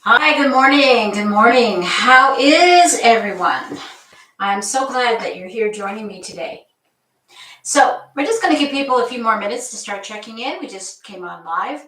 Hi, good morning. Good morning. How is everyone? I'm so glad that you're here joining me today. So, we're just going to give people a few more minutes to start checking in. We just came on live.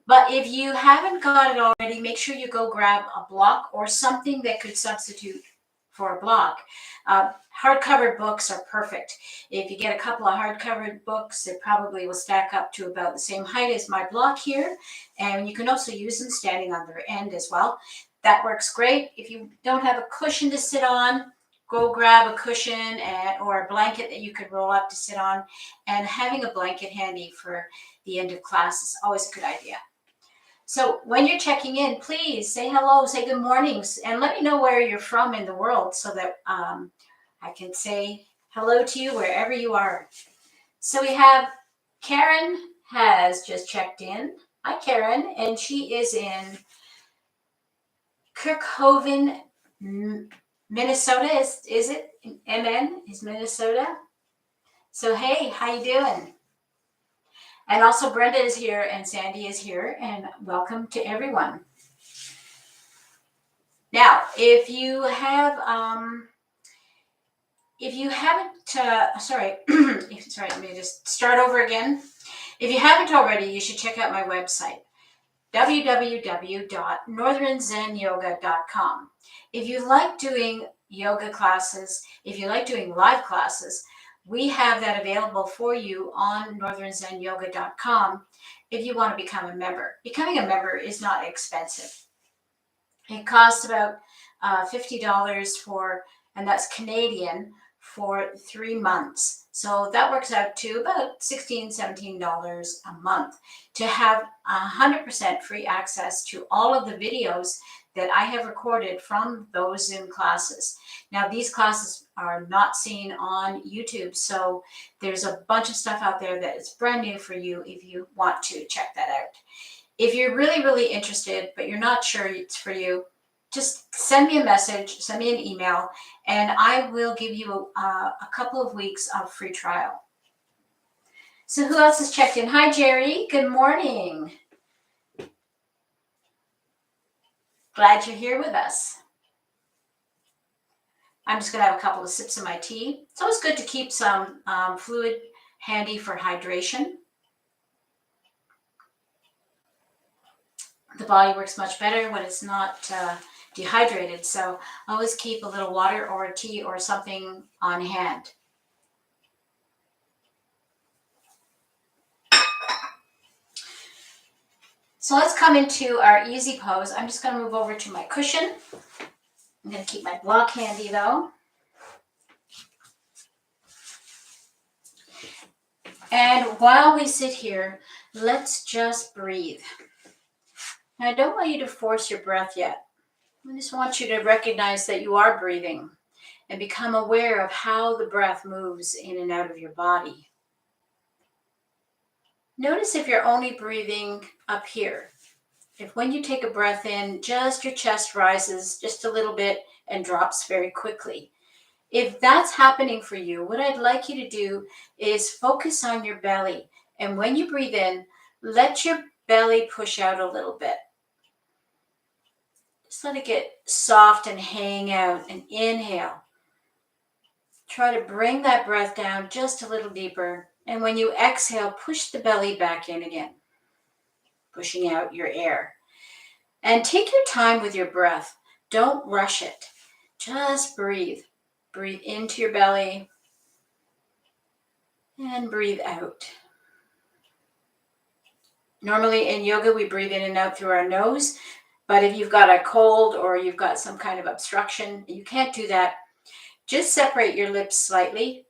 But if you haven't got it already, make sure you go grab a block or something that could substitute for a block. Hardcover books are perfect. If you get a couple of hardcover books, it probably will stack up to about the same height as my block here. And you can also use them standing on their end as well. That works great. If you don't have a cushion to sit on, go grab a cushion or a blanket that you could roll up to sit on. And having a blanket handy for the end of class is always a good idea. So when you're checking in, please say hello, say good mornings, and let me know where you're from in the world so that I can say hello to you wherever you are. So we have Karen has just checked in. Hi, Karen, and she is in Kirkhoven, Minnesota. Is it? MN is Minnesota. So hey, how you doing? And also Brenda is here and Sandy is here, and welcome to everyone. Now, if you haven't, sorry, let me just start over again. If you haven't already, you should check out my website, www.northernzenyoga.com. If you like doing yoga classes, if you like doing live classes, we have that available for you on northernzenyoga.com if you want to become a member. Becoming a member is not expensive. It costs about $50 and that's Canadian, for 3 months. So that works out to about $16, $17 a month to have 100% free access to all of the videos that I have recorded from those Zoom classes. Now, these classes are not seen on YouTube, so there's a bunch of stuff out there that is brand new for you if you want to check that out. If you're really, really interested, but you're not sure it's for you, just send me a message, send me an email, and I will give you a couple of weeks of free trial. So who else has checked in? Hi, Jerry. Good morning. Glad you're here with us. I'm just going to have a couple of sips of my tea. It's always good to keep some fluid handy for hydration. The body works much better when it's not dehydrated. So always keep a little water or a tea or something on hand. So let's come into our easy pose. I'm just going to move over to my cushion. I'm going to keep my block handy though. And while we sit here, let's just breathe. Now, I don't want you to force your breath yet. I just want you to recognize that you are breathing and become aware of how the breath moves in and out of your body. Notice if you're only breathing up here. If when you take a breath in, just your chest rises just a little bit and drops very quickly. If that's happening for you, what I'd like you to do is focus on your belly. And when you breathe in, let your belly push out a little bit. Just let it get soft and hang out and inhale. Try to bring that breath down just a little deeper. And when you exhale, push the belly back in again, pushing out your air. And take your time with your breath. Don't rush it. Just breathe. Breathe into your belly and breathe out. Normally in yoga, we breathe in and out through our nose. But if you've got a cold or you've got some kind of obstruction, you can't do that. Just separate your lips slightly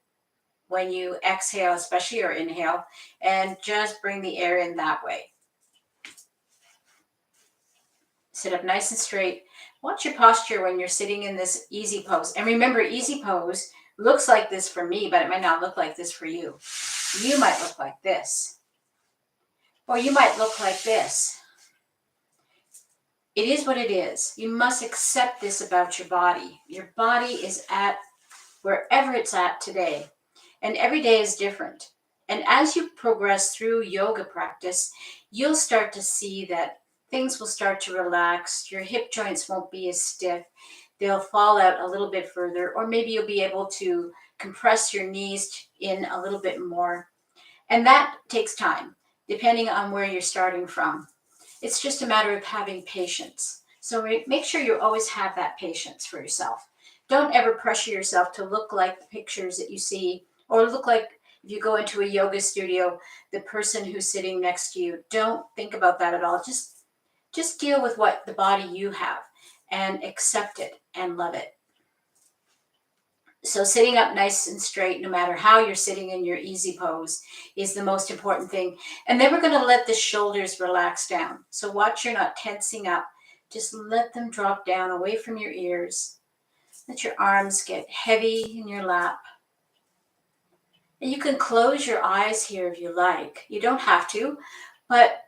when you exhale, especially, or inhale, and just bring the air in that way. Sit up nice and straight. Watch your posture when you're sitting in this easy pose. And remember, easy pose looks like this for me, but it might not look like this for you. You might look like this. Or you might look like this. It is what it is. You must accept this about your body. Your body is at wherever it's at today. And every day is different. And as you progress through yoga practice, you'll start to see that things will start to relax. Your hip joints won't be as stiff. They'll fall out a little bit further, or maybe you'll be able to compress your knees in a little bit more. And that takes time, depending on where you're starting from. It's just a matter of having patience. So make sure you always have that patience for yourself. Don't ever pressure yourself to look like the pictures that you see, or look like if you go into a yoga studio, the person who's sitting next to you. Don't think about that at all. Just deal with what the body you have and accept it and love it. So sitting up nice and straight, no matter how you're sitting in your easy pose, is the most important thing. And then we're going to let the shoulders relax down. So watch you're not tensing up. Just let them drop down away from your ears. Let your arms get heavy in your lap. And you can close your eyes here if you like. You don't have to, but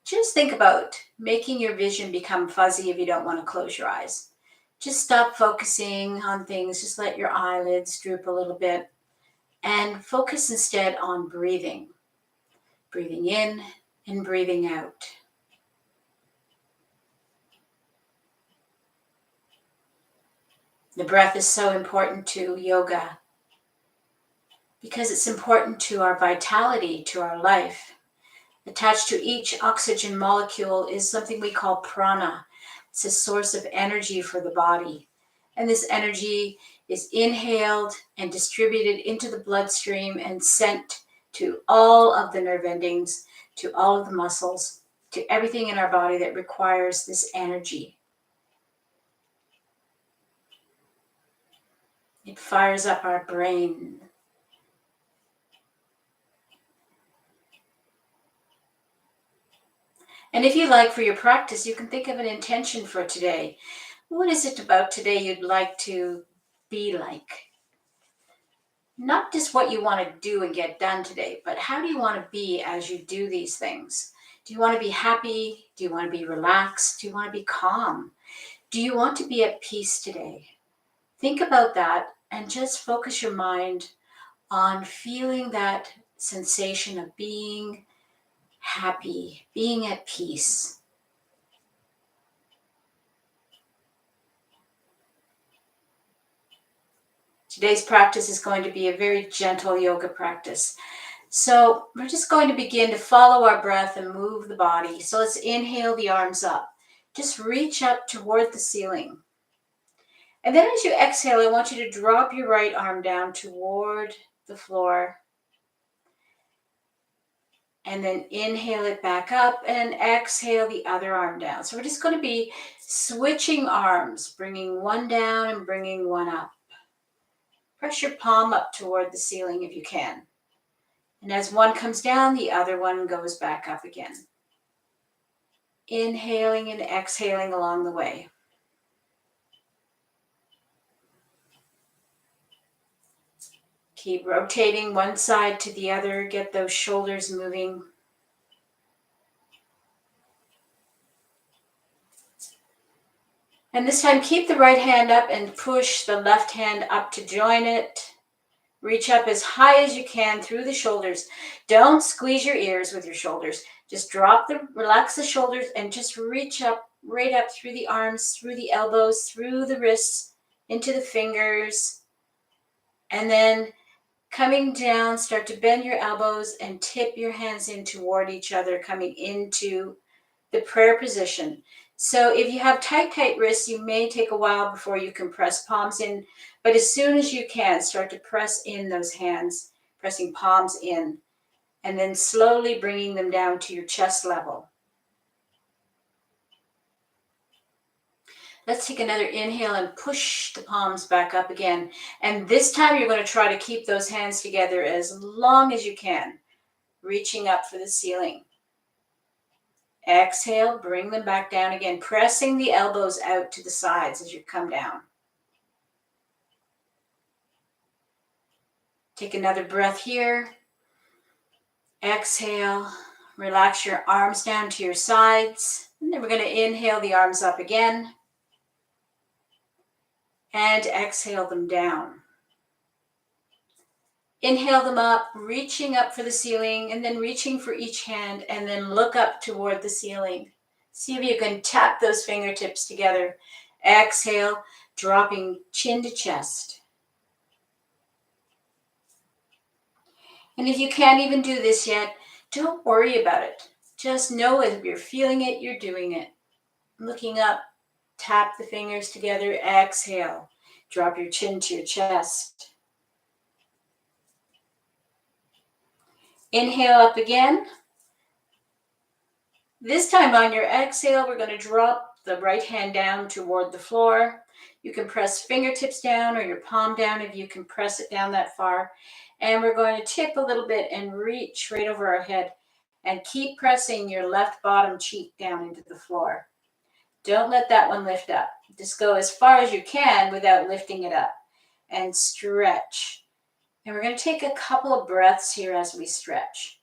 just think about making your vision become fuzzy if you don't want to close your eyes. Just stop focusing on things. Just let your eyelids droop a little bit and focus instead on breathing. Breathing in and breathing out. The breath is so important to yoga because it's important to our vitality, to our life. Attached to each oxygen molecule is something we call prana. It's a source of energy for the body. And this energy is inhaled and distributed into the bloodstream and sent to all of the nerve endings, to all of the muscles, to everything in our body that requires this energy. It fires up our brain. And if you like, for your practice, you can think of an intention for today. What is it about today you'd like to be like? Not just what you want to do and get done today, but how do you want to be as you do these things? Do you want to be happy? Do you want to be relaxed? Do you want to be calm? Do you want to be at peace today? Think about that and just focus your mind on feeling that sensation of being happy, being at peace. Today's practice is going to be a very gentle yoga practice. So we're just going to begin to follow our breath and move the body. So let's inhale the arms up. Just reach up toward the ceiling. And then as you exhale, I want you to drop your right arm down toward the floor. And then inhale it back up and exhale the other arm down. So we're just going to be switching arms, bringing one down and bringing one up. Press your palm up toward the ceiling if you can. And as one comes down, the other one goes back up again. Inhaling and exhaling along the way. Keep rotating one side to the other. Get those shoulders moving. And this time, keep the right hand up and push the left hand up to join it. Reach up as high as you can through the shoulders. Don't squeeze your ears with your shoulders. Just relax the shoulders and just reach up, right up through the arms, through the elbows, through the wrists, into the fingers. And then coming down, start to bend your elbows and tip your hands in toward each other, coming into the prayer position. So if you have tight wrists, you may take a while before you can press palms in, but as soon as you can, start to press in those hands, pressing palms in, and then slowly bringing them down to your chest level. Let's take another inhale and push the palms back up again. And this time you're going to try to keep those hands together as long as you can, reaching up for the ceiling. Exhale, bring them back down again, pressing the elbows out to the sides as you come down. Take another breath here. Exhale, relax your arms down to your sides. And then we're going to inhale the arms up again. And exhale them down. Inhale them up, reaching up for the ceiling, and then reaching for each hand, and then look up toward the ceiling. See if you can tap those fingertips together. Exhale, dropping chin to chest. And if you can't even do this yet, don't worry about it. Just know if you're feeling it, you're doing it. Looking up, tap the fingers together, exhale. Drop your chin to your chest. Inhale up again. This time on your exhale, we're going to drop the right hand down toward the floor. You can press fingertips down or your palm down if you can press it down that far. And we're going to tip a little bit and reach right over our head and keep pressing your left bottom cheek down into the floor. Don't let that one lift up. Just go as far as you can without lifting it up and stretch. And we're going to take a couple of breaths here as we stretch.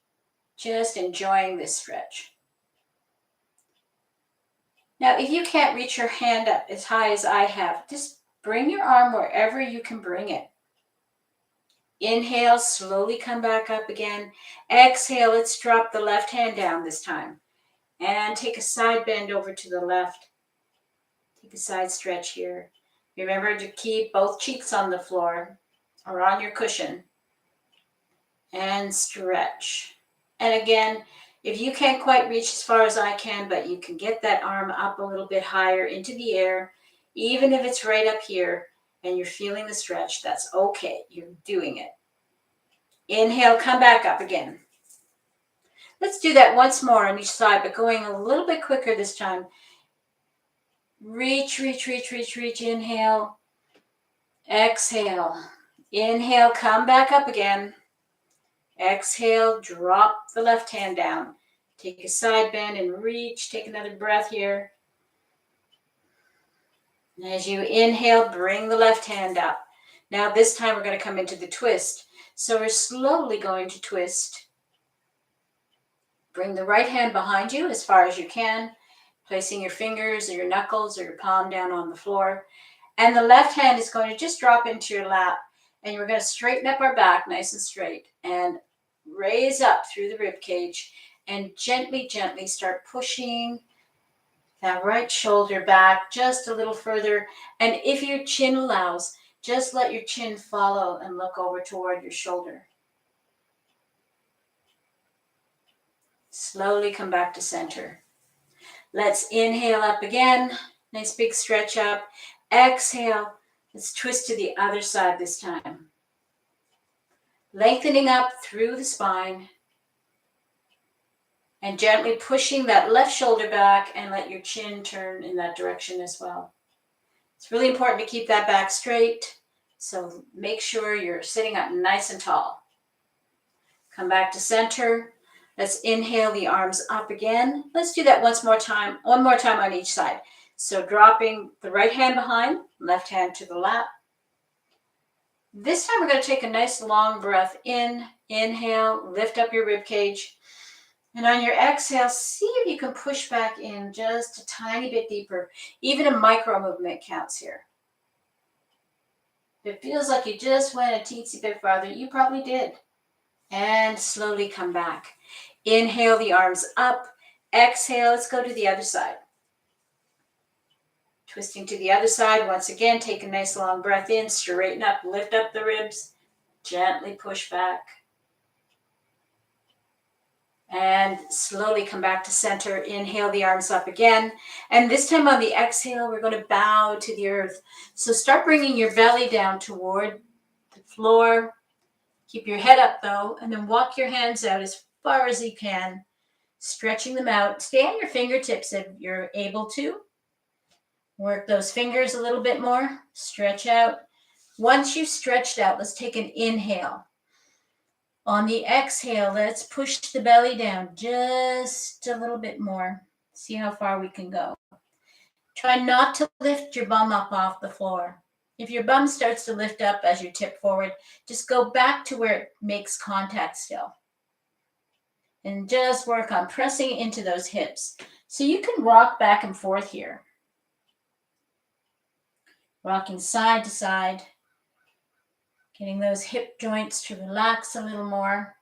Just enjoying this stretch. Now, if you can't reach your hand up as high as I have, just bring your arm wherever you can bring it. Inhale, slowly come back up again. Exhale, let's drop the left hand down this time. And take a side bend over to the left. Take a side stretch here. Remember to keep both cheeks on the floor or on your cushion. And stretch. And again, if you can't quite reach as far as I can, but you can get that arm up a little bit higher into the air, even if it's right up here and you're feeling the stretch, that's okay. You're doing it. Inhale, come back up again. Let's do that once more on each side, but going a little bit quicker this time. Reach, reach, reach, reach, reach. Inhale. Exhale. Inhale, come back up again. Exhale, drop the left hand down. Take a side bend and reach. Take another breath here. And as you inhale, bring the left hand up. Now this time we're going to come into the twist. So we're slowly going to twist. Bring the right hand behind you as far as you can, placing your fingers or your knuckles or your palm down on the floor. And the left hand is going to just drop into your lap. And we're going to straighten up our back nice and straight and raise up through the rib cage and gently, gently start pushing that right shoulder back just a little further. And if your chin allows, just let your chin follow and look over toward your shoulder. Slowly come back to center. Let's inhale up again. Nice big stretch up. Exhale. Let's twist to the other side this time. Lengthening up through the spine. And gently pushing that left shoulder back and let your chin turn in that direction as well. It's really important to keep that back straight. So make sure you're sitting up nice and tall. Come back to center. Let's inhale the arms up again. Let's do that one more time on each side. So dropping the right hand behind, left hand to the lap. This time we're going to take a nice long breath in. Inhale, lift up your rib cage. And on your exhale, see if you can push back in just a tiny bit deeper. Even a micro movement counts here. If it feels like you just went a teensy bit farther, you probably did. And slowly come back. Inhale the arms up. Exhale, let's go to the other side. Twisting to the other side. Once again, take a nice long breath in. Straighten up, lift up the ribs. Gently push back. And slowly come back to center. Inhale the arms up again. And this time on the exhale, we're going to bow to the earth. So start bringing your belly down toward the floor. Keep your head up though, and then walk your hands out as far as you can, stretching them out. Stay on your fingertips if you're able to. Work those fingers a little bit more. Stretch out. Once you've stretched out, let's take an inhale. On the exhale, let's push the belly down just a little bit more. See how far we can go. Try not to lift your bum up off the floor. If your bum starts to lift up as you tip forward, just go back to where it makes contact still. And just work on pressing into those hips. So you can rock back and forth here. Rocking side to side. Getting those hip joints to relax a little more.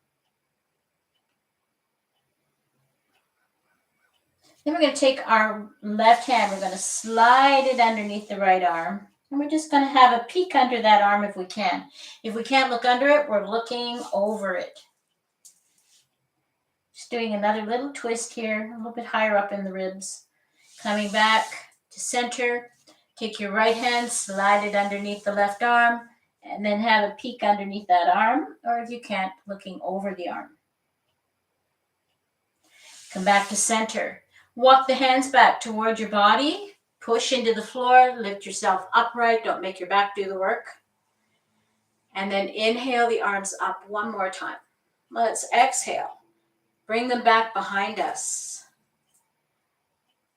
Then we're going to take our left hand, we're going to slide it underneath the right arm. And we're just going to have a peek under that arm if we can. If we can't look under it, we're looking over it. Just doing another little twist here, a little bit higher up in the ribs. Coming back to center. Take your right hand, slide it underneath the left arm, and then have a peek underneath that arm, or if you can't, looking over the arm. Come back to center. Walk the hands back toward your body. Push into the floor. Lift yourself upright. Don't make your back do the work. And then inhale the arms up one more time. Let's exhale. Bring them back behind us.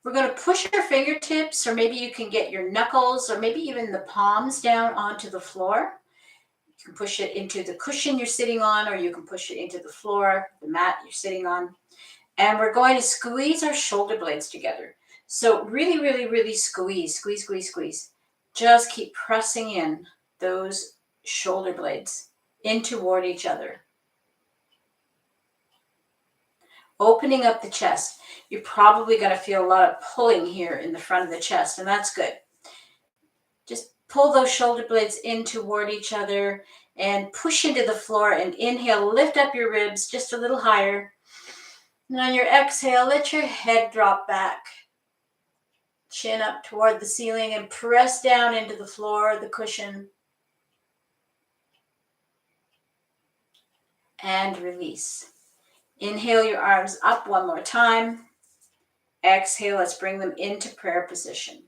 We're going to push our fingertips, or maybe you can get your knuckles, or maybe even the palms down onto the floor. You can push it into the cushion you're sitting on, or you can push it into the floor, the mat you're sitting on. And we're going to squeeze our shoulder blades together. So really, really, really squeeze, squeeze, squeeze, squeeze. Just keep pressing in those shoulder blades in toward each other. Opening up the chest. You're probably going to feel a lot of pulling here in the front of the chest, and that's good. Just pull those shoulder blades in toward each other and push into the floor, and inhale, lift up your ribs just a little higher. And on your exhale, let your head drop back. Chin up toward the ceiling and press down into the floor, the cushion. And release. Inhale your arms up one more time. Exhale, let's bring them into prayer position.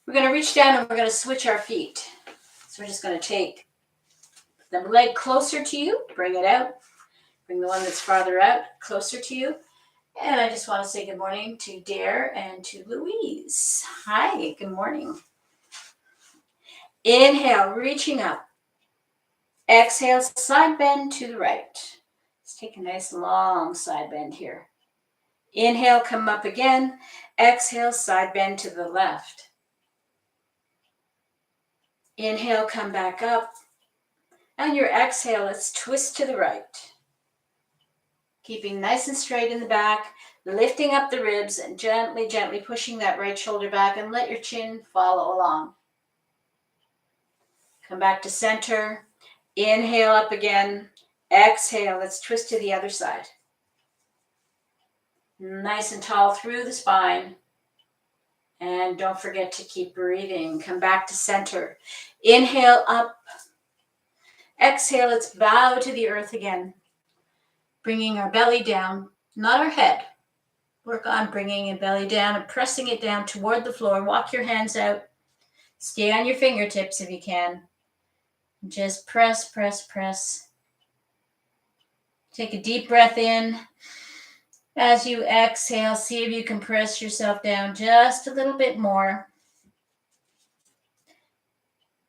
We're going to reach down and we're going to switch our feet. So we're just going to take the leg closer to you, bring it out. Bring the one that's farther out closer to you. And I just want to say good morning to Dare and to Louise. Hi, good morning. Inhale, reaching up. Exhale, side bend to the right. Let's take a nice long side bend here. Inhale, come up again. Exhale, side bend to the left. Inhale, come back up. And your exhale, let's twist to the right. Keeping nice and straight in the back, lifting up the ribs and gently, gently pushing that right shoulder back, and let your chin follow along. Come back to center. Inhale up again. Exhale, let's twist to the other side. Nice and tall through the spine. And don't forget to keep breathing. Come back to center. Inhale up. Exhale, let's bow to the earth again. Bringing our belly down, not our head. Work on bringing your belly down and pressing it down toward the floor. Walk your hands out. Stay on your fingertips if you can. Just press, press, press. Take a deep breath in. As you exhale, see if you can press yourself down just a little bit more.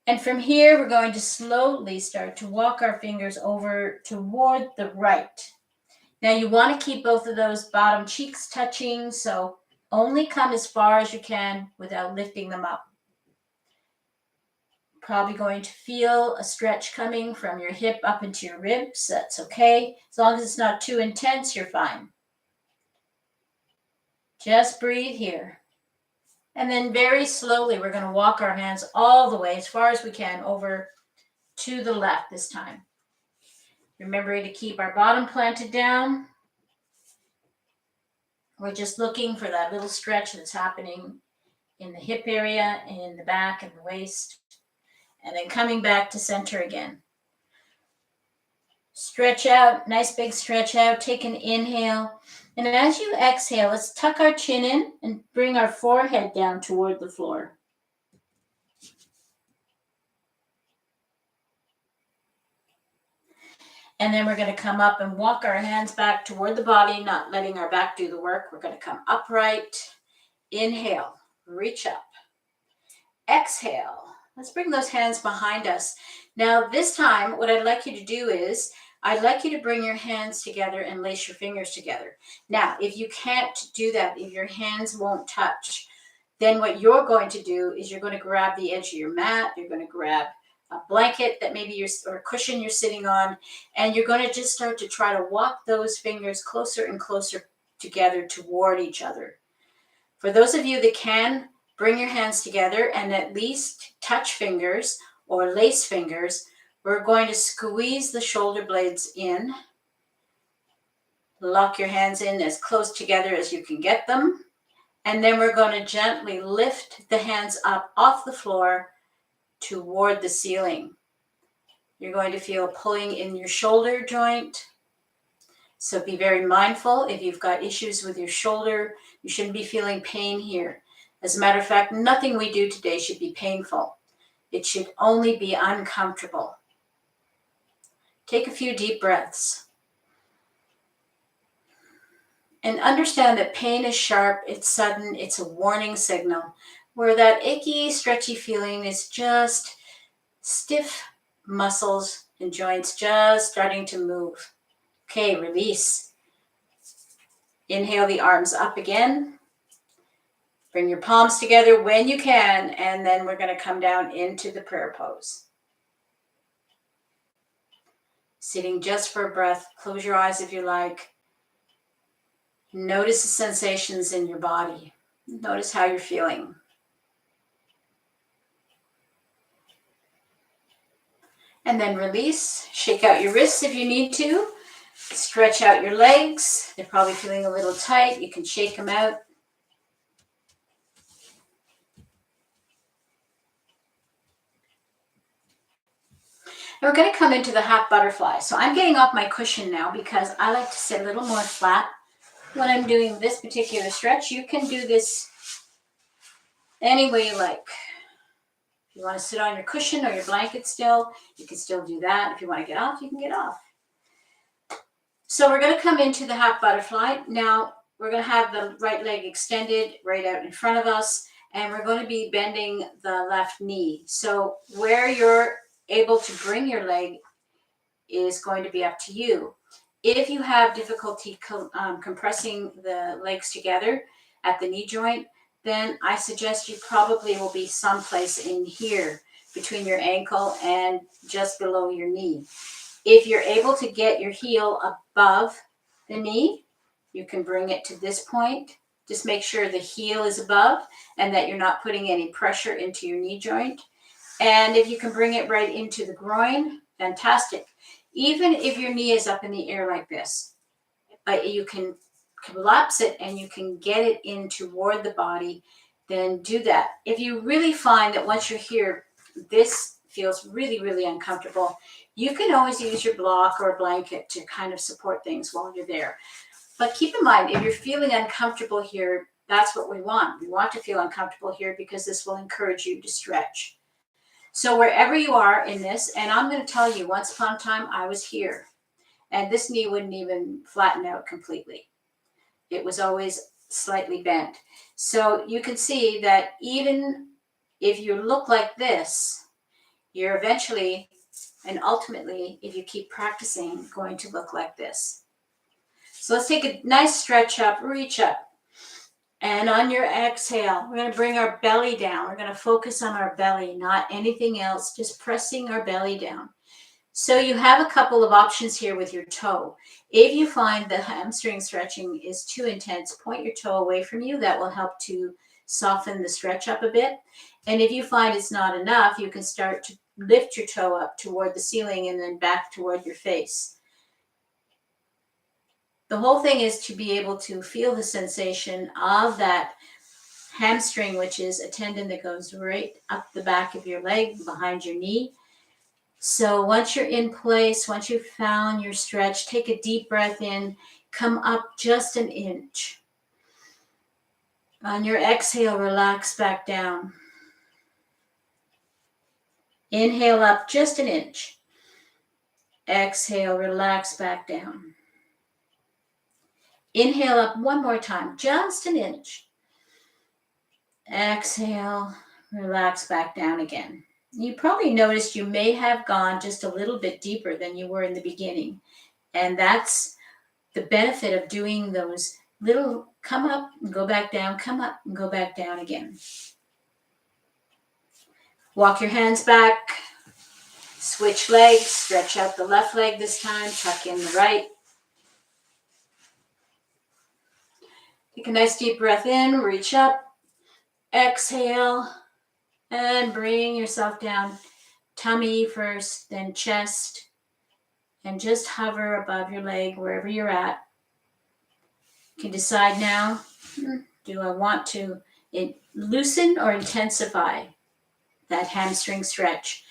And from here, we're going to slowly start to walk our fingers over toward the right. Now you want to keep both of those bottom cheeks touching, so only come as far as you can without lifting them up. Probably going to feel a stretch coming from your hip up into your ribs. That's okay. As long as it's not too intense, you're fine. Just breathe here. And then very slowly, we're going to walk our hands all the way as far as we can over to the left this time. Remembering to keep our bottom planted down. We're just looking for that little stretch that's happening in the hip area, in the back and the waist. And then coming back to center again. Stretch out, nice big stretch out. Take an inhale. And as you exhale, let's tuck our chin in and bring our forehead down toward the floor. And then we're going to come up and walk our hands back toward the body, not letting our back do the work. We're going to come upright. Inhale, reach up. Exhale. Let's bring those hands behind us. Now, this time, what I'd like you to do is, I'd like you to bring your hands together and lace your fingers together. Now, if you can't do that, if your hands won't touch, then what you're going to do is you're going to grab the edge of your mat. You're going to grab blanket that maybe or a cushion you're sitting on, and you're going to just start to try to walk those fingers closer and closer together toward each other. For those of you that can, bring your hands together and at least touch fingers or lace fingers. We're going to squeeze the shoulder blades in. Lock your hands in as close together as you can get them. And then we're going to gently lift the hands up off the floor toward the ceiling. You're going to feel pulling in your shoulder joint. So be very mindful. If you've got issues with your shoulder, you shouldn't be feeling pain here. As a matter of fact, nothing we do today should be painful. It should only be uncomfortable. Take a few deep breaths. And understand that pain is sharp, it's sudden, it's a warning signal, where that achy, stretchy feeling is just stiff muscles and joints just starting to move. Okay, release. Inhale the arms up again. Bring your palms together when you can, and then we're going to come down into the prayer pose. Sitting just for a breath. Close your eyes if you like. Notice the sensations in your body. Notice how you're feeling. And then release. Shake out your wrists if you need to. Stretch out your legs. They're probably feeling a little tight. You can shake them out. And we're going to come into the half butterfly. So I'm getting off my cushion now because I like to sit a little more flat when I'm doing this particular stretch. You can do this any way you like. If you want to sit on your cushion or your blanket still, you can still do that. If you want to get off, you can get off. So we're going to come into the half butterfly. Now we're going to have the right leg extended right out in front of us, and we're going to be bending the left knee. So where you're able to bring your leg is going to be up to you. If you have difficulty compressing the legs together at the knee joint, then I suggest you probably will be someplace in here between your ankle and just below your knee. If you're able to get your heel above the knee, you can bring it to this point. Just make sure the heel is above and that you're not putting any pressure into your knee joint. And if you can bring it right into the groin, fantastic. Even if your knee is up in the air like this, you can collapse it and you can get it in toward the body, then do that. If you really find that once you're here, this feels really, really uncomfortable, you can always use your block or a blanket to kind of support things while you're there. But keep in mind, if you're feeling uncomfortable here, that's what we want. We want to feel uncomfortable here because this will encourage you to stretch. So wherever you are in this, and I'm going to tell you, once upon a time, I was here. And this knee wouldn't even flatten out completely. It was always slightly bent. So you can see that even if you look like this, you're eventually and ultimately, if you keep practicing, going to look like this. So let's take a nice stretch up, reach up. And on your exhale, we're going to bring our belly down. We're going to focus on our belly, not anything else, just pressing our belly down. So you have a couple of options here with your toe. If you find the hamstring stretching is too intense, point your toe away from you. That will help to soften the stretch up a bit. And if you find it's not enough, you can start to lift your toe up toward the ceiling and then back toward your face. The whole thing is to be able to feel the sensation of that hamstring, which is a tendon that goes right up the back of your leg, behind your knee. So once you're in place, once you've found your stretch, take a deep breath in, come up just an inch. On your exhale, relax back down. Inhale up just an inch. Exhale, relax back down. Inhale up one more time, just an inch. Exhale, relax back down again. You probably noticed you may have gone just a little bit deeper than you were in the beginning. And that's the benefit of doing those little come up and go back down, come up and go back down again. Walk your hands back. Switch legs, stretch out the left leg this time, tuck in the right. Take a nice deep breath in, reach up, exhale, and bring yourself down. Tummy first, then chest, and just hover above your leg wherever you're at. You can decide now, do I want to loosen or intensify that hamstring stretch?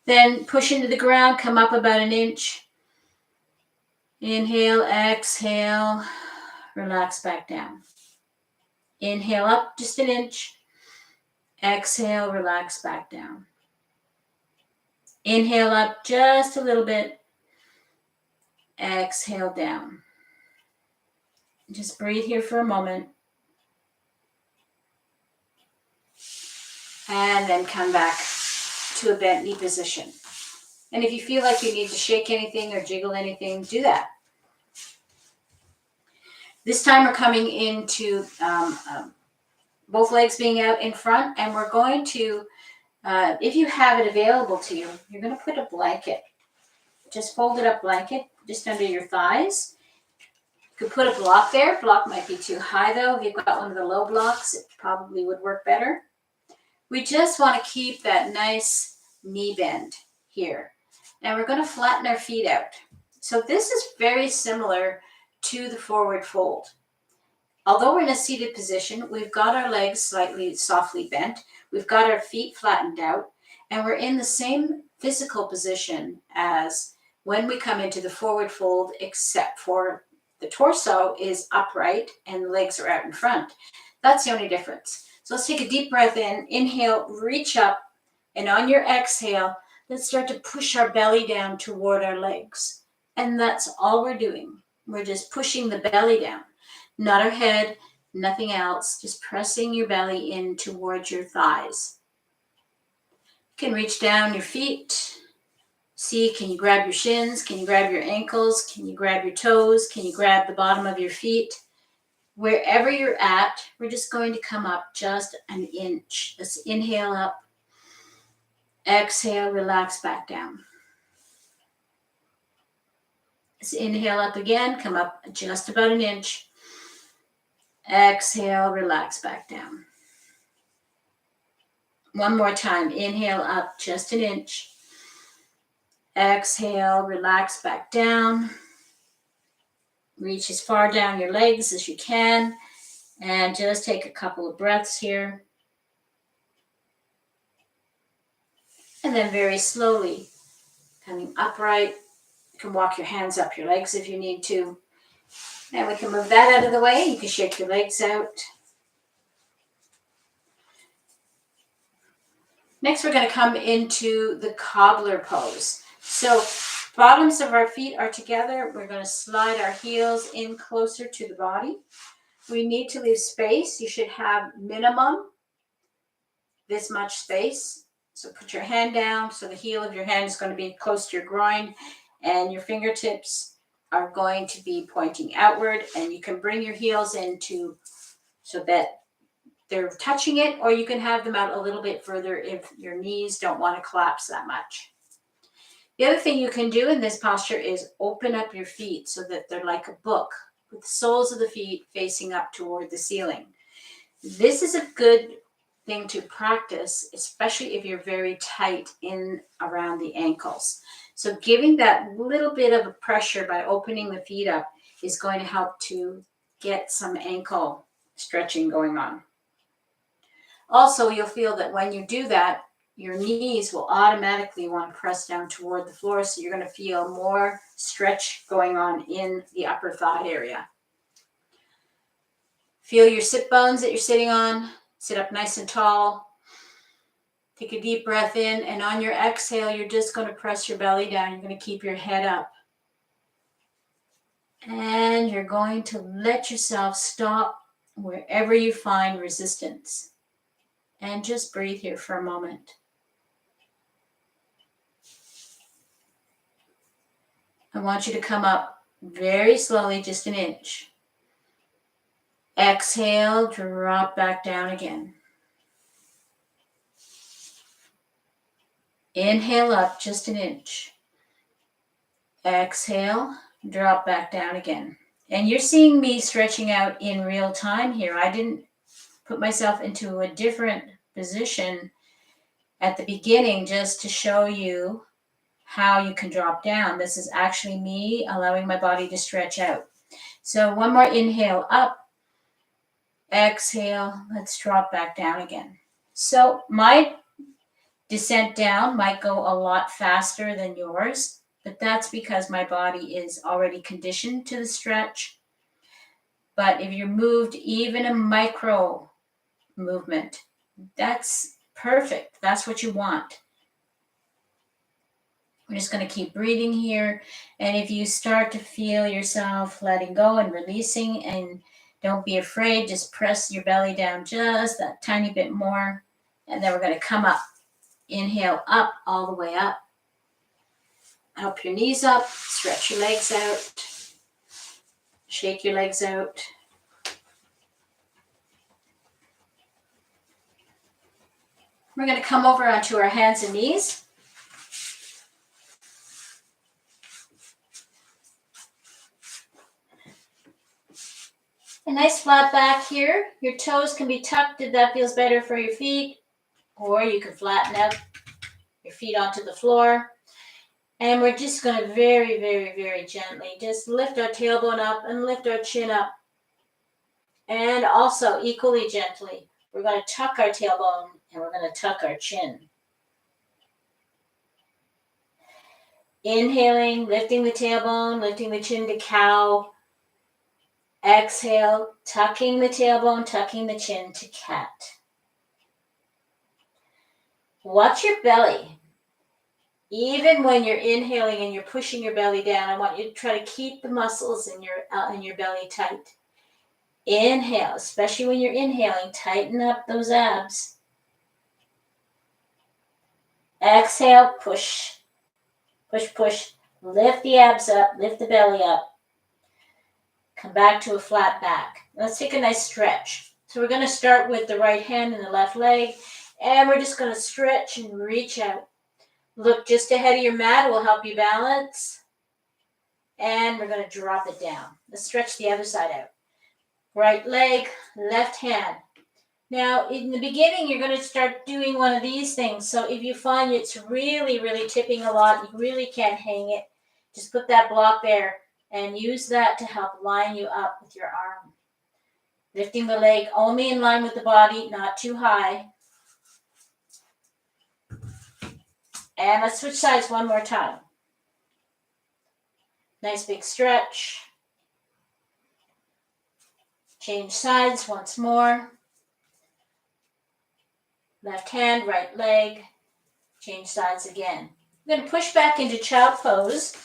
Then push into the ground, come up about an inch. Inhale, exhale, relax back down. Inhale up just an inch. Exhale, relax back down. Inhale up just a little bit. Exhale down. Just breathe here for a moment. And then come back to a bent knee position. And if you feel like you need to shake anything or jiggle anything, do that. This time we're coming into both legs being out in front, and we're going to, if you have it available to you, you're going to put a blanket, just folded up blanket, just under your thighs. You could put a block there. Block might be too high though. If you've got one of the low blocks, it probably would work better. We just want to keep that nice knee bend here. And we're going to flatten our feet out. So this is very similar to the forward fold. Although we're in a seated position, we've got our legs slightly softly bent, we've got our feet flattened out, and we're in the same physical position as when we come into the forward fold, except for the torso is upright and the legs are out in front. That's the only difference. So let's take a deep breath in, inhale, reach up, and on your exhale, let's start to push our belly down toward our legs. And that's all we're doing. We're just pushing the belly down. Not our head, nothing else. Just pressing your belly in towards your thighs. You can reach down your feet. See, can you grab your shins? Can you grab your ankles? Can you grab your toes? Can you grab the bottom of your feet? Wherever you're at, we're just going to come up just an inch. Let's inhale up. Exhale, relax back down. Let's inhale up again, come up just about an inch. Exhale, relax back down. One more time. Inhale up just an inch. Exhale, relax back down. Reach as far down your legs as you can. And just take a couple of breaths here. And then very slowly coming upright. You can walk your hands up your legs if you need to. And we can move that out of the way. You can shake your legs out. Next, we're going to come into the cobbler pose. So bottoms of our feet are together. We're going to slide our heels in closer to the body. We need to leave space. You should have minimum this much space. So put your hand down. So the heel of your hand is going to be close to your groin, and your fingertips are going to be pointing outward. And you can bring your heels into so that they're touching it, or you can have them out a little bit further if your knees don't want to collapse that much. The other thing you can do in this posture is open up your feet so that they're like a book with the soles of the feet facing up toward the ceiling. This is a good thing to practice, especially if you're very tight in around the ankles. So giving that little bit of a pressure by opening the feet up is going to help to get some ankle stretching going on. Also, you'll feel that when you do that, your knees will automatically want to press down toward the floor, so you're going to feel more stretch going on in the upper thigh area. Feel your sit bones that you're sitting on. Sit up nice and tall. Take a deep breath in, and on your exhale, you're just going to press your belly down. You're going to keep your head up. And you're going to let yourself stop wherever you find resistance. And just breathe here for a moment. I want you to come up very slowly, just an inch. Exhale, drop back down again. Inhale up just an inch. Exhale, drop back down again. And you're seeing me stretching out in real time here. I didn't put myself into a different position at the beginning just to show you how you can drop down. This is actually me allowing my body to stretch out. So one more inhale up. Exhale, let's drop back down again. So my descent down might go a lot faster than yours, but that's because my body is already conditioned to the stretch. But if you're moved even a micro movement, that's perfect. That's what you want. We're just going to keep breathing here. And if you start to feel yourself letting go and releasing, and don't be afraid, just press your belly down just that tiny bit more. And then we're going to come up. Inhale up, all the way up. Help your knees up, stretch your legs out, shake your legs out. We're going to come over onto our hands and knees. A nice flat back here. Your toes can be tucked if that feels better for your feet, or you can flatten out your feet onto the floor. And we're just going to very, very, very gently just lift our tailbone up and lift our chin up. And also equally gently, we're going to tuck our tailbone and we're going to tuck our chin. Inhaling, lifting the tailbone, lifting the chin to cow. Exhale, tucking the tailbone, tucking the chin to cat. Watch your belly. Even when you're inhaling and you're pushing your belly down, I want you to try to keep the muscles in your belly tight. Inhale, especially when you're inhaling, tighten up those abs. Exhale, push, push, push. Lift the abs up, lift the belly up. Come back to a flat back. Let's take a nice stretch. So we're going to start with the right hand and the left leg, and we're just going to stretch and reach out. Look just ahead of your mat. It will help you balance. And we're going to drop it down. Let's stretch the other side out. Right leg, left hand. Now, in the beginning, you're going to start doing one of these things. So if you find it's really, really tipping a lot, you really can't hang it, just put that block there and use that to help line you up with your arm. Lifting the leg only in line with the body, not too high. And let's switch sides one more time. Nice big stretch. Change sides once more. Left hand, right leg. Change sides again. We're going to push back into child pose.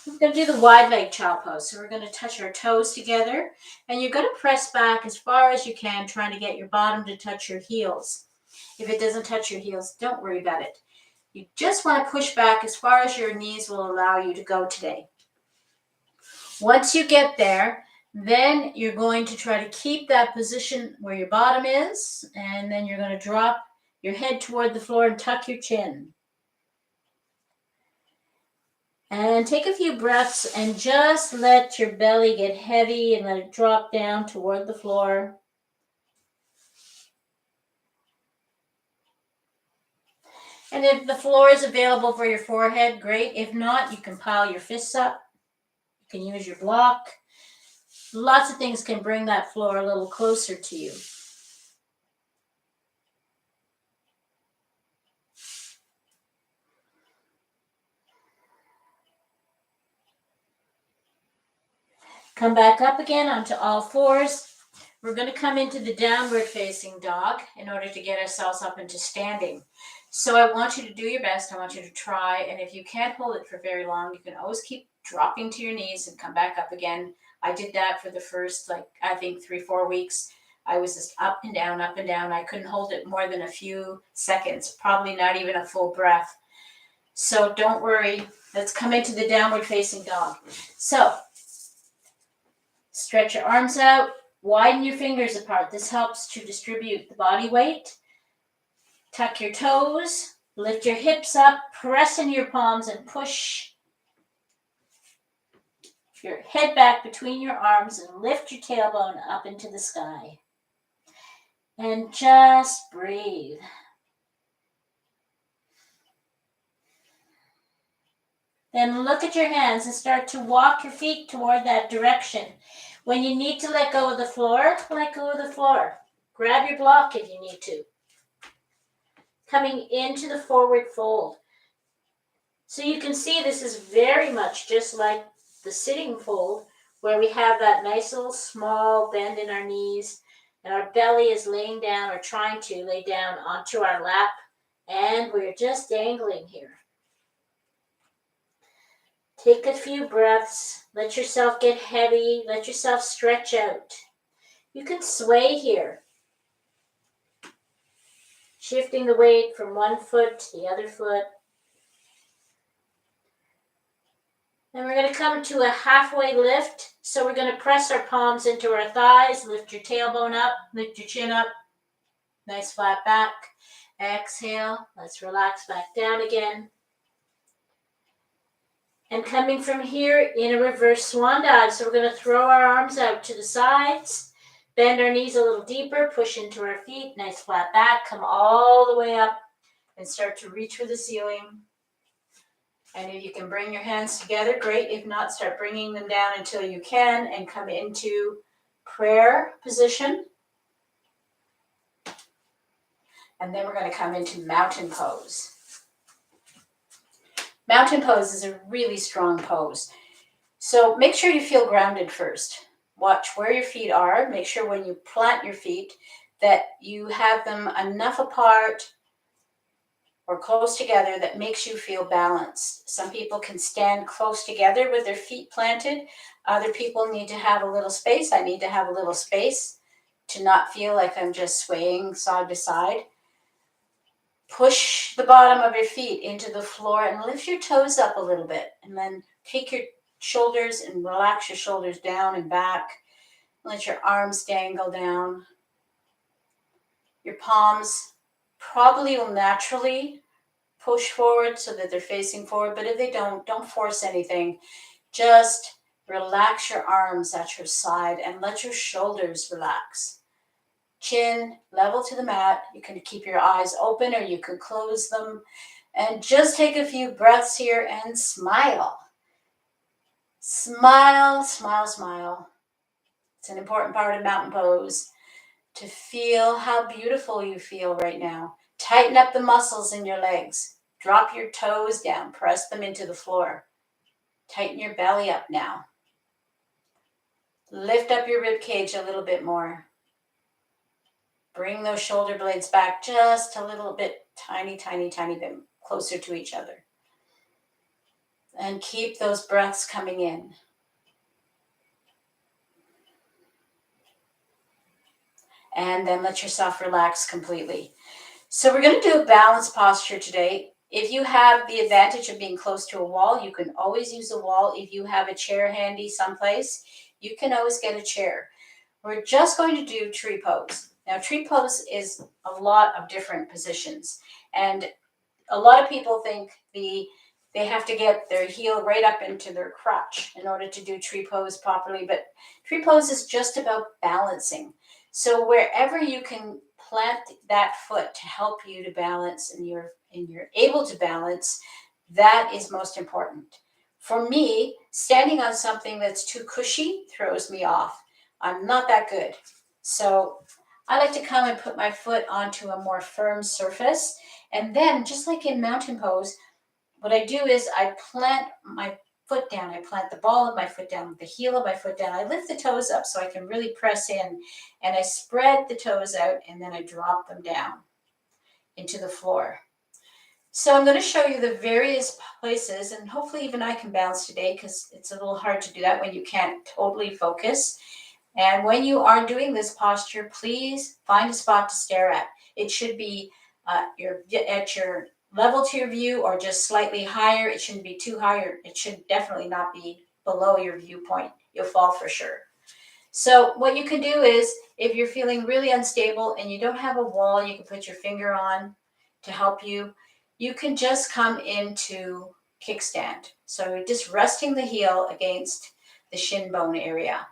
We're going to do the wide leg child pose. So we're going to touch our toes together. And you're going to press back as far as you can, trying to get your bottom to touch your heels. If it doesn't touch your heels, don't worry about it. You just want to push back as far as your knees will allow you to go today. Once you get there, then you're going to try to keep that position where your bottom is, and then you're going to drop your head toward the floor and tuck your chin. And take a few breaths and just let your belly get heavy and let it drop down toward the floor. And if the floor is available for your forehead, great. If not, you can pile your fists up. You can use your block. Lots of things can bring that floor a little closer to you. Come back up again onto all fours. We're going to come into the downward facing dog in order to get ourselves up into standing. So I want you to do your best. I want you to try. And if you can't hold it for very long, you can always keep dropping to your knees and come back up again. I did that for the first, 3-4 weeks. I was just up and down, up and down. I couldn't hold it more than a few seconds, probably not even a full breath. So don't worry. Let's come into the downward facing dog. So stretch your arms out. Widen your fingers apart. This helps to distribute the body weight. Tuck your toes. Lift your hips up, press into your palms and push your head back between your arms and lift your tailbone up into the sky. And just breathe. Then look at your hands and start to walk your feet toward that direction. When you need to let go of the floor, let go of the floor. Grab your block if you need to. Coming into the forward fold. So you can see this is very much just like the sitting fold, where we have that nice little small bend in our knees, and our belly is laying down or trying to lay down onto our lap, and we're just dangling here. Take a few breaths, let yourself get heavy, let yourself stretch out. You can sway here, shifting the weight from one foot to the other foot. Then we're going to come to a halfway lift. So we're going to press our palms into our thighs, lift your tailbone up, lift your chin up, nice flat back. Exhale, let's relax back down again. And coming from here in a reverse swan dive. So we're going to throw our arms out to the sides, bend our knees a little deeper, push into our feet, nice flat back, come all the way up and start to reach for the ceiling. And if you can bring your hands together, great. If not, start bringing them down until you can and come into prayer position. And then we're going to come into mountain pose. Mountain pose is a really strong pose. So make sure you feel grounded first. Watch where your feet are. Make sure when you plant your feet that you have them enough apart or close together that makes you feel balanced. Some people can stand close together with their feet planted. Other people need to have a little space. I need to have a little space to not feel like I'm just swaying side to side. Push the bottom of your feet into the floor and lift your toes up a little bit. And then take your shoulders and relax your shoulders down and back. Let your arms dangle down. Your palms probably will naturally push forward so that they're facing forward, but if they don't force anything. Just relax your arms at your side and let your shoulders relax. Chin level to the mat. You can keep your eyes open or you can close them. And just take a few breaths here and smile. Smile, smile, smile. It's an important part of mountain pose to feel how beautiful you feel right now. Tighten up the muscles in your legs. Drop your toes down. Press them into the floor. Tighten your belly up now. Lift up your rib cage a little bit more. Bring those shoulder blades back just a little bit, tiny, tiny, tiny bit closer to each other. And keep those breaths coming in. And then let yourself relax completely. So we're going to do a balanced posture today. If you have the advantage of being close to a wall, you can always use a wall. If you have a chair handy someplace, you can always get a chair. We're just going to do tree pose. Now, tree pose is a lot of different positions. And a lot of people think they have to get their heel right up into their crotch in order to do tree pose properly. But tree pose is just about balancing. So wherever you can plant that foot to help you to balance and you're able to balance, that is most important. For me, standing on something that's too cushy throws me off. I'm not that good. So I like to come and put my foot onto a more firm surface. And then, just like in mountain pose, what I do is I plant my foot down. I plant the ball of my foot down, the heel of my foot down. I lift the toes up so I can really press in. And I spread the toes out and then I drop them down into the floor. So I'm going to show you the various places, and hopefully even I can balance today because it's a little hard to do that when you can't totally focus. And when you are doing this posture, please find a spot to stare at. It should be at your level to your view or just slightly higher. It shouldn't be too high, or it should definitely not be below your viewpoint. You'll fall for sure. So what you can do is, if you're feeling really unstable and you don't have a wall you can put your finger on to help you, you can just come into kickstand. So you're just resting the heel against the shin bone area.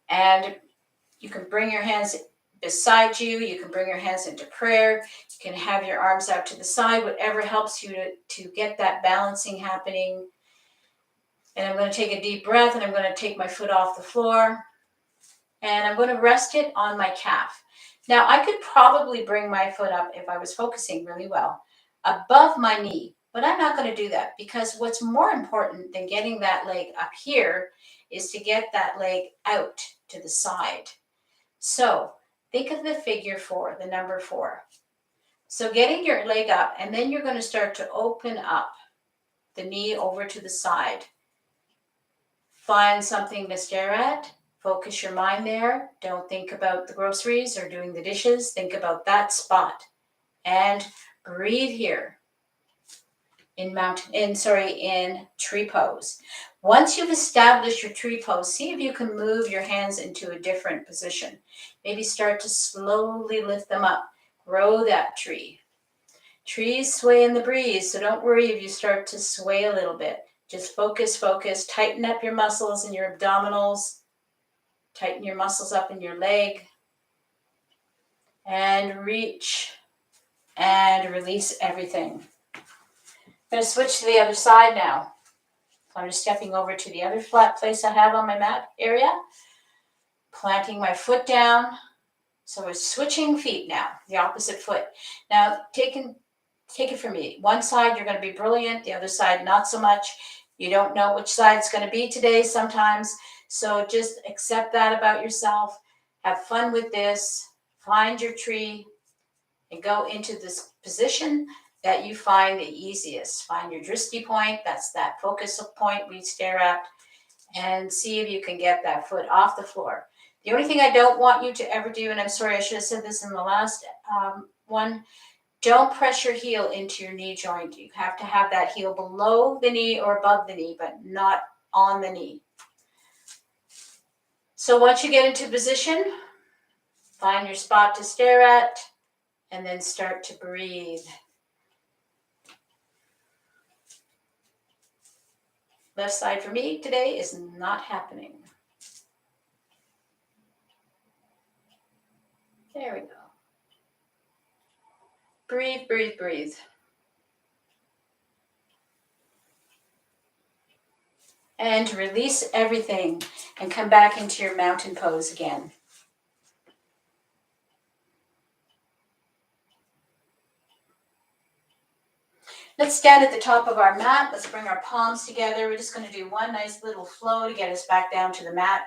And you can bring your hands beside you. You can bring your hands into prayer. You can have your arms out to the side, whatever helps you to get that balancing happening. And I'm going to take a deep breath, and I'm going to take my foot off the floor, and I'm going to rest it on my calf. Now, I could probably bring my foot up, if I was focusing really well, above my knee, but I'm not going to do that, because what's more important than getting that leg up here is to get that leg out to the side. So think of the figure 4, the number 4. So getting your leg up, and then you're going to start to open up the knee over to the side. Find something to stare at. Focus your mind there. Don't think about the groceries or doing the dishes. Think about that spot. And breathe here in tree pose. Once you've established your tree pose, see if you can move your hands into a different position. Maybe start to slowly lift them up. Grow that tree. Trees sway in the breeze, so don't worry if you start to sway a little bit. Just focus. Tighten up your muscles in your abdominals. Tighten your muscles up in your leg. And reach and release everything. I'm going to switch to the other side now. So I'm just stepping over to the other flat place I have on my mat area. Planting my foot down. So we're switching feet now, the opposite foot. Now take it from me. One side you're going to be brilliant, the other side not so much. You don't know which side it's going to be today sometimes. So just accept that about yourself. Have fun with this. Find your tree and go into this position that you find the easiest. Find your drishti point. That's that focus point we stare at. And see if you can get that foot off the floor. The only thing I don't want you to ever do, and I'm sorry I should have said this in the last one, don't press your heel into your knee joint. You have to have that heel below the knee or above the knee, but not on the knee. So once you get into position, find your spot to stare at, and then start to breathe. Left side for me today is not happening. There we go. Breathe. And release everything and come back into your mountain pose again. Let's stand at the top of our mat. Let's bring our palms together. We're just going to do one nice little flow to get us back down to the mat.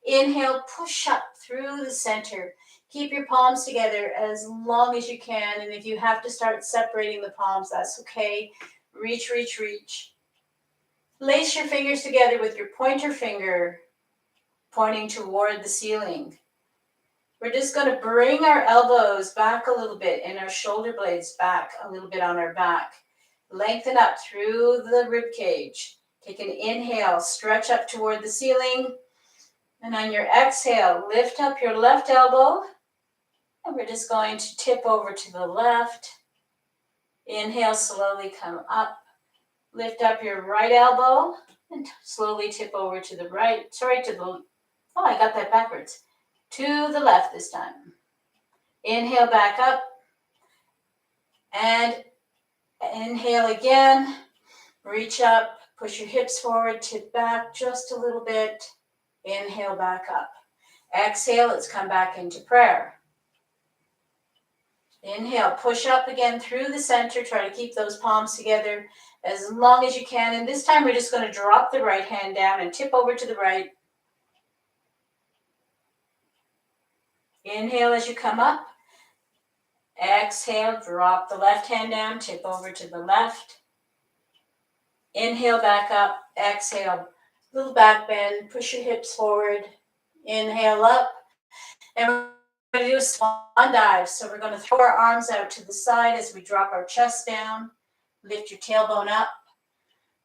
Inhale, push up through the center. Keep your palms together as long as you can. And if you have to start separating the palms, that's okay. Reach. Lace your fingers together with your pointer finger pointing toward the ceiling. We're just going to bring our elbows back a little bit and our shoulder blades back a little bit on our back. Lengthen up through the rib cage. Take an inhale, stretch up toward the ceiling. And on your exhale, lift up your left elbow. And we're just going to tip over to the left. Inhale, slowly come up. Lift up your right elbow and slowly tip over to the right. I got that backwards. To the left this time. Inhale back up. And inhale again. Reach up. Push your hips forward. Tip back just a little bit. Inhale back up. Exhale. Let's come back into prayer. Inhale. Push up again through the center. Try to keep those palms together as long as you can. And this time we're just going to drop the right hand down and tip over to the right. Inhale as you come up. Exhale, drop the left hand down, tip over to the left. Inhale back up. Exhale, little back bend, push your hips forward. Inhale up. And we're going to do a swan dive. So we're going to throw our arms out to the side as we drop our chest down. Lift your tailbone up.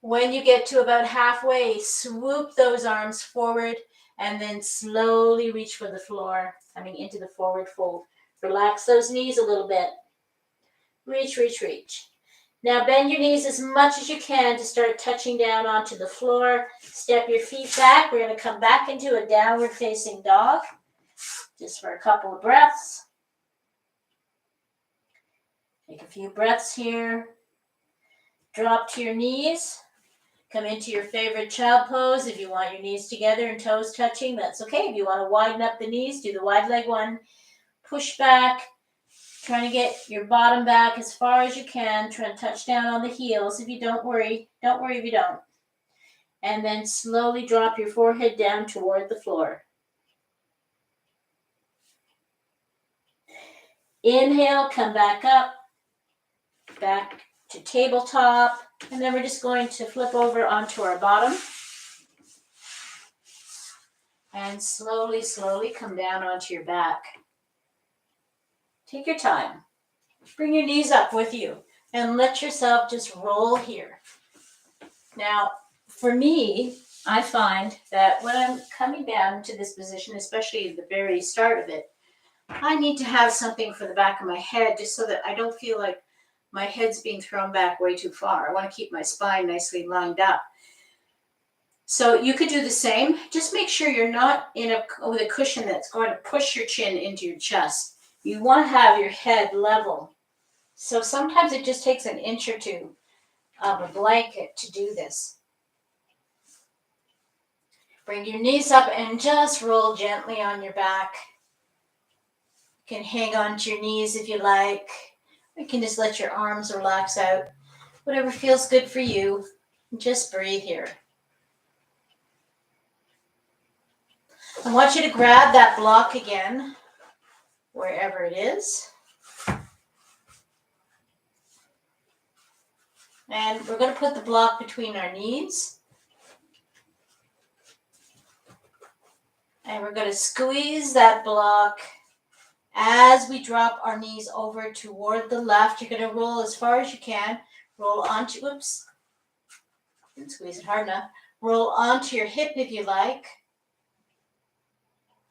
When you get to about halfway, swoop those arms forward and then slowly reach for the floor, coming into the forward fold. Relax those knees a little bit. Reach. Now bend your knees as much as you can to start touching down onto the floor. Step your feet back. We're going to come back into a downward facing dog just for a couple of breaths. Take a few breaths here. Drop to your knees. Come into your favorite child pose. If you want your knees together and toes touching, that's okay. If you want to widen up the knees, do the wide leg one. Push back. Trying to get your bottom back as far as you can. Try to touch down on the heels. If you don't worry if you don't. And then slowly drop your forehead down toward the floor. Inhale, come back up, back to tabletop. And then we're just going to flip over onto our bottom. And slowly, slowly come down onto your back. Take your time. Bring your knees up with you and let yourself just roll here. Now, for me, I find that when I'm coming down to this position, especially at the very start of it, I need to have something for the back of my head just so that I don't feel like my head's being thrown back way too far. I want to keep my spine nicely lined up. So you could do the same. Just make sure you're not with a cushion that's going to push your chin into your chest. You want to have your head level. So sometimes it just takes an inch or two of a blanket to do this. Bring your knees up and just roll gently on your back. You can hang on to your knees if you like. You can just let your arms relax out. Whatever feels good for you. Just breathe here. I want you to grab that block again, wherever it is. And we're going to put the block between our knees. And we're going to squeeze that block as we drop our knees over toward the left. You're going to roll as far as you can. Roll onto, didn't squeeze it hard enough. Roll onto your hip if you like.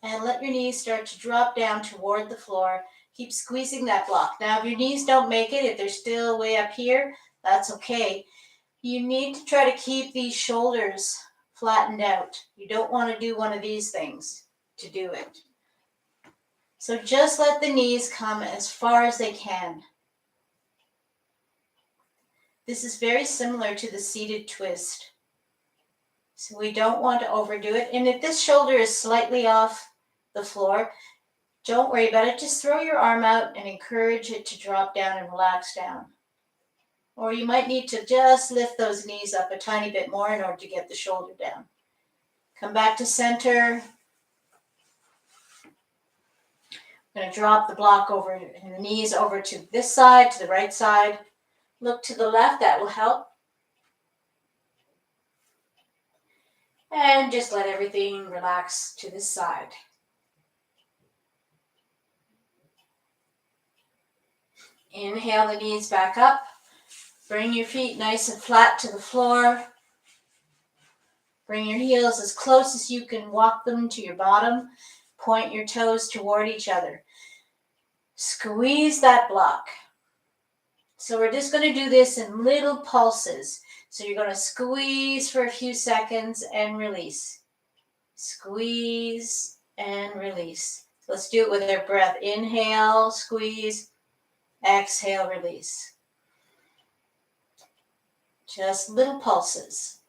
And let your knees start to drop down toward the floor. Keep squeezing that block. Now, if your knees don't make it, if they're still way up here, that's okay. You need to try to keep these shoulders flattened out. You don't want to do one of these things to do it. So just let the knees come as far as they can. This is very similar to the seated twist. So we don't want to overdo it. And if this shoulder is slightly off the floor, don't worry about it. Just throw your arm out and encourage it to drop down and relax down. Or you might need to just lift those knees up a tiny bit more in order to get the shoulder down. Come back to center. I'm going to drop the block over and the knees over to this side, to the right side. Look to the left, that will help. And just let everything relax to this side. Inhale the knees back up. Bring your feet nice and flat to the floor. Bring your heels as close as you can walk them to your bottom. Point your toes toward each other. Squeeze that block. So we're just going to do this in little pulses. So you're going to squeeze for a few seconds and release. Squeeze and release. Let's do it with our breath. Inhale, squeeze. Exhale, release. Just little pulses.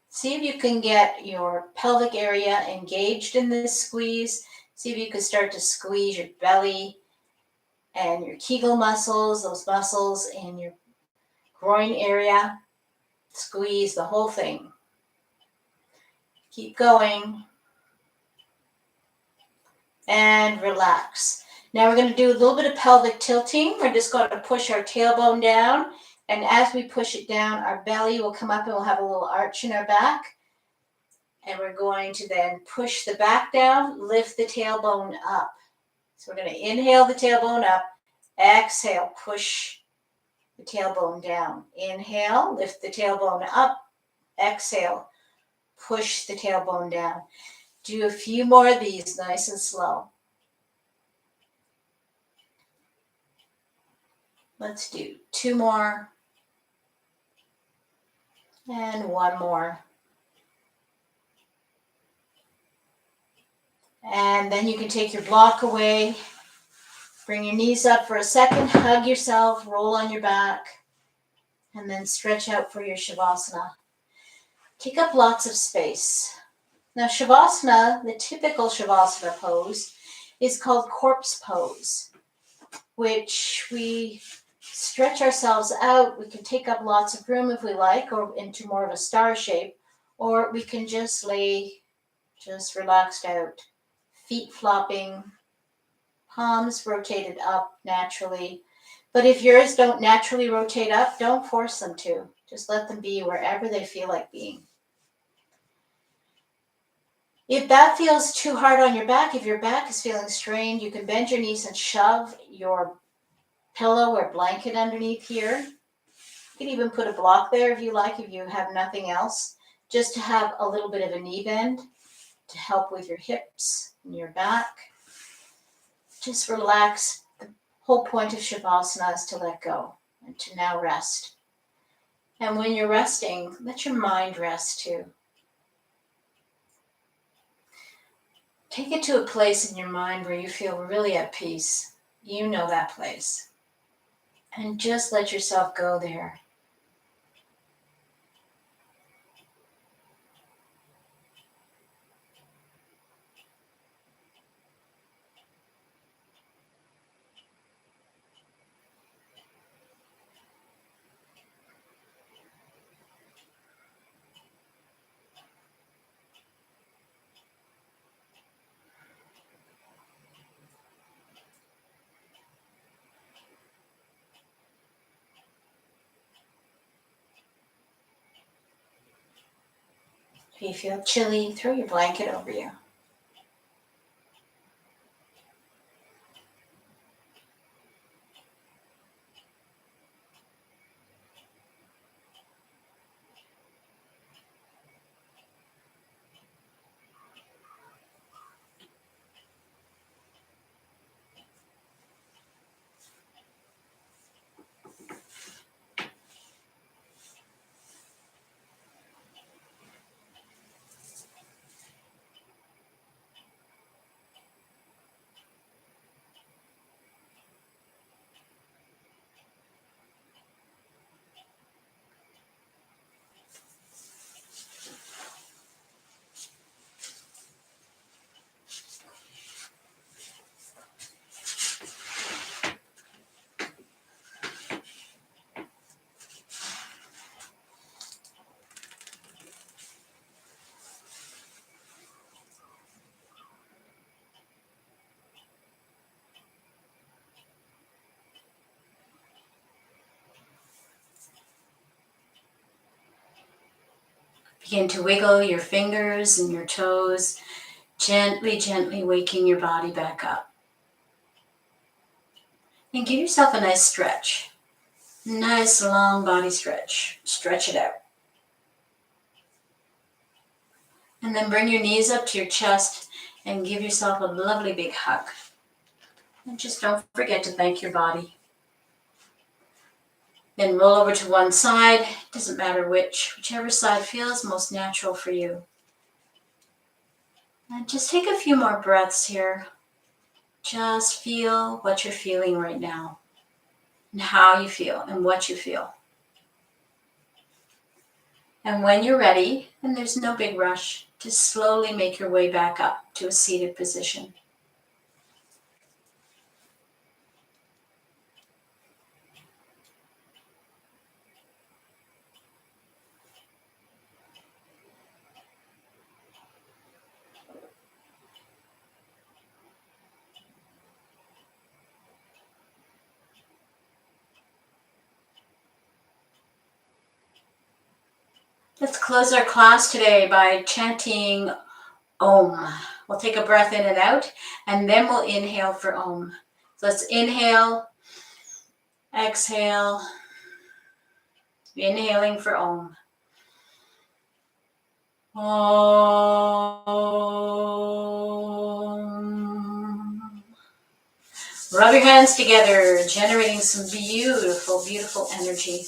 See if you can get your pelvic area engaged in this squeeze. See if you can start to squeeze your belly and your Kegel muscles, those muscles in your groin area. Squeeze the whole thing. Keep going. And relax. Now we're going to do a little bit of pelvic tilting. We're just going to push our tailbone down. And as we push it down, our belly will come up and we'll have a little arch in our back. And we're going to then push the back down, lift the tailbone up. So we're going to inhale the tailbone up. Exhale, push the tailbone down. Inhale, lift the tailbone up. Exhale, push the tailbone down. Do a few more of these, nice and slow. Let's do 2 more. And 1 more. And then you can take your block away. Bring your knees up for a second. Hug yourself. Roll on your back. And then stretch out for your Savasana. Take up lots of space. Now, Savasana, the typical Savasana pose, is called corpse pose, which we stretch ourselves out. We can take up lots of room if we like, or into more of a star shape, or we can just lay just relaxed out, feet flopping, palms rotated up naturally. But if yours don't naturally rotate up, don't force them to. Just let them be wherever they feel like being. If that feels too hard on your back, if your back is feeling strained, you can bend your knees and shove your pillow or blanket underneath here. You can even put a block there if you like, if you have nothing else, just to have a little bit of a knee bend to help with your hips and your back. Just relax. The whole point of Shavasana is to let go and to now rest. And when you're resting, let your mind rest too. Take it to a place in your mind where you feel really at peace. You know that place. And just let yourself go there. If you feel chilly, throw your blanket over you. Begin to wiggle your fingers and your toes, gently, gently waking your body back up. And give yourself a nice stretch. Nice long body stretch. Stretch it out. And then bring your knees up to your chest and give yourself a lovely big hug. And just don't forget to thank your body. Then roll over to one side, doesn't matter whichever side feels most natural for you. And just take a few more breaths here. Just feel what you're feeling right now, and how you feel, and what you feel. And when you're ready, and there's no big rush, just slowly make your way back up to a seated position. Let's close our class today by chanting Om. We'll take a breath in and out, and then we'll inhale for Om. So let's inhale, exhale, inhaling for Om. Om. Rub your hands together, generating some beautiful, beautiful energy.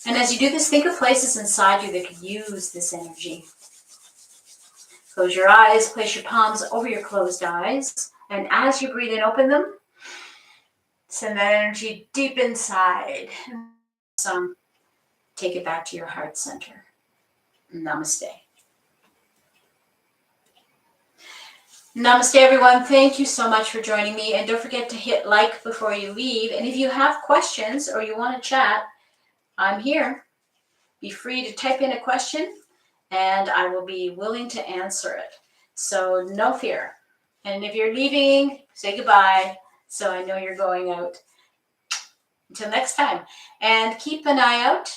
And as you do this, think of places inside you that could use this energy. Close your eyes, place your palms over your closed eyes, and as you breathe in, open them. Send that energy deep inside. Take it back to your heart center. Namaste. Namaste, everyone. Thank you so much for joining me. And don't forget to hit like before you leave. And if you have questions or you want to chat, I'm here. Be free to type in a question and I will be willing to answer it. So no fear. And if you're leaving, say goodbye so I know you're going out. Until next time. And keep an eye out.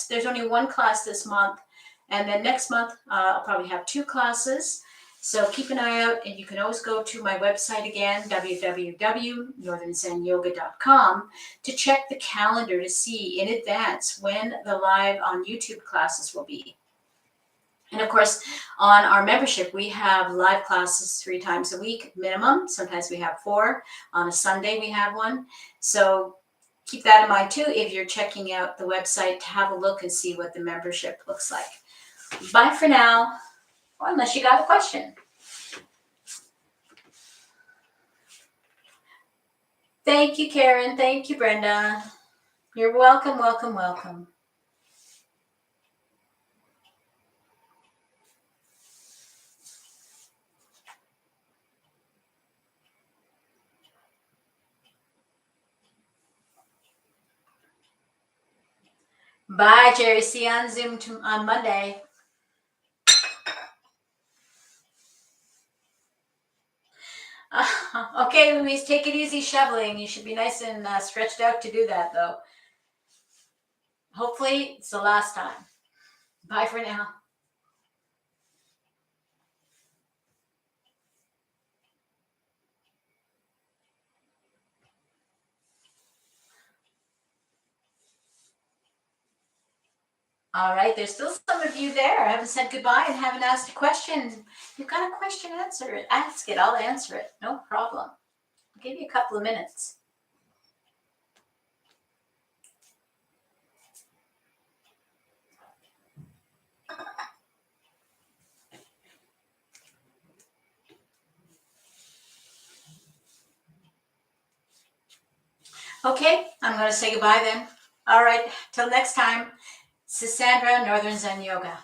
There's only one class this month. And then next month, I'll probably have 2 classes. So keep an eye out, and you can always go to my website again, www.northernzenyoga.com, to check the calendar to see in advance when the live on YouTube classes will be. And of course, on our membership, we have live classes 3 times a week minimum. Sometimes we have 4. On a Sunday, we have 1. So keep that in mind too if you're checking out the website to have a look and see what the membership looks like. Bye for now. Or unless you got a question. Thank you, Karen. Thank you, Brenda. You're welcome, welcome, welcome. Bye, Jerry. See you on Zoom on Monday. Okay, Louise, take it easy shoveling. You should be nice and stretched out to do that, though. Hopefully, it's the last time. Bye for now. All right, there's still some of you there. I haven't said goodbye and haven't asked a question. If you've got a question, answer it. Ask it. I'll answer it. No problem. I'll give you a couple of minutes. Okay, I'm going to say goodbye then. All right, till next time. This is Sandra, Northern Zen Yoga.